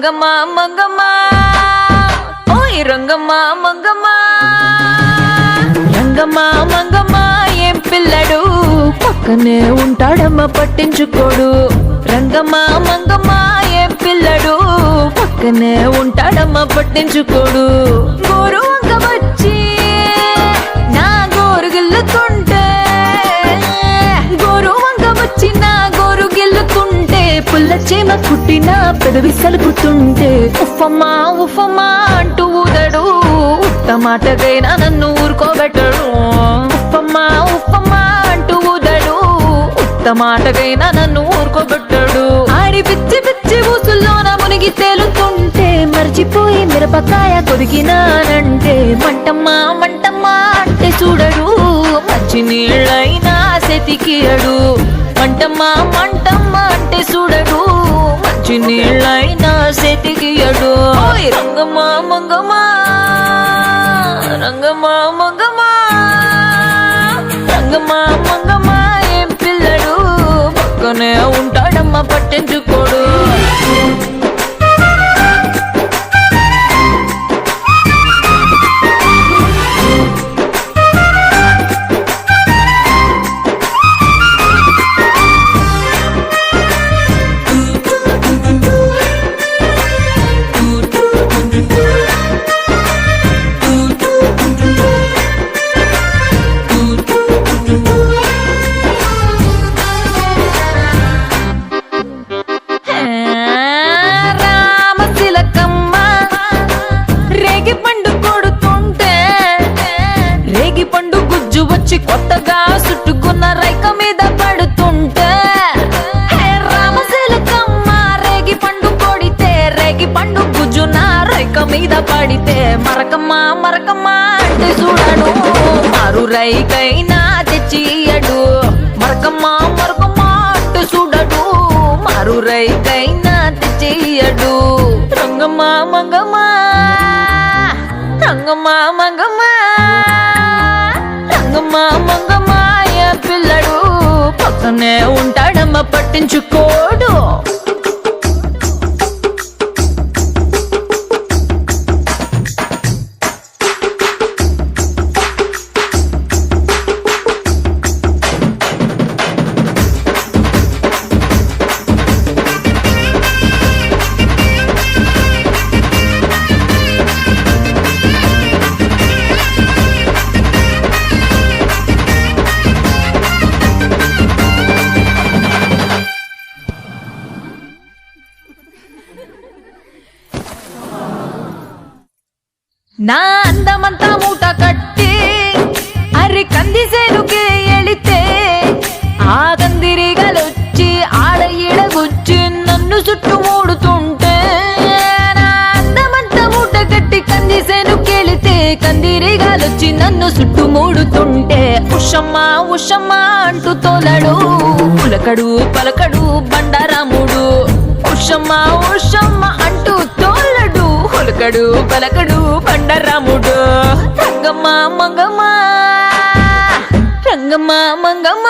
రంగమ్మ మంగమ్మ ఓయ్ రంగమ్మ మంగమ్మ రంగమ్మ మంగమ్మ ఏం పిల్లడు పక్కనే ఉంటాడమ్మ పట్టించుకోడు రంగమ్మ మంగమ్మ ఏం పిల్లడు పక్కనే ఉంటాడమ్మ పట్టించుకోడు గోరు వంక వచ్చి నా గోరు గిల్లుతుంటే గోరు వంక వచ్చి నా గోరు గిల్లుతుంటే పుల్ల చేమ కుట్టిన పెదవి సలుపుతుంటే ఉఫమ్మా ఉఫమ్మా అంటూ ఊదడు ఉత్తమాటకైనా నన్ను ఊరుకోబెట్టడు ఉఫమ్మా ఉఫమ్మా అంటూ ఊదడు ఉత్తమాటకైనా నన్ను ఊరుకోబెట్టడు ఆడి పిచ్చి పిచ్చి ఊసుల్లోన మునిగి తేలుతుంటే మర్చిపోయి మిరపకాయ కొరికినానంటే మంటమ్మా మంటమ్మా అంటే చూడడు మంచి నీళ్ళైనా సెతికియడు మంటమ్మా మంటమ్మా అంటే చూడడు మంచి నీళ్ళైనా సెతికియడు ఓయ్ రంగమ్మ మంగమ్మ రంగమ్మ మంగమ్మ రంగమ్మ మంగమ్మ ఏం పిల్లడు పక్కనే ఉంటాడమ్మ పట్టించుకోడు పండు గుజ్జు వచ్చి కొత్తగా చుట్టుకున్న రైక మీద పడుతుంటే రామశీలకమ్మ రేగి పండు కొడితే రేగి పండు గుజ్జు నా రైక మీద పడితే మరకమ్మ మరకమ్మ అంటే చూడడు మారు రైకైనా తెచ్చియడు మరకమ్మ మరకమ్మ అంటే చూడడు మారు రైకైనా తెచ్చియడు రంగమ్మ మంగమ్మ రంగమ్మ మంగమ్మ రంగమ్మ మంగమ్మ ఏ పిల్లడు పక్కనే ఉంటాడమ్మ పట్టించుకోడు నా అందమంతా మూట కట్టి అరి కందిసేనుకే ఎళితే ఆ కందిరిగలొచ్చి ఆడ ఈడగుచ్చి నన్ను చుట్టుమూడుతుంటే నా అందమంతా మూట కట్టి కందిసేనుకెళితే కందిరిగలొచ్చి నన్ను చుట్టుమూడుతుంటే ఉషమ్మా ఉషమ్మా అంటూ తోలడు పులకడు పలకడు బండారాముడు ఉషమ్మా ఉషమ్మ అంటూ తోలడు పులకడు పలకడు బండారాముడు రంగమ్మ మంగమ్మ రంగమ్మ మంగమ్మ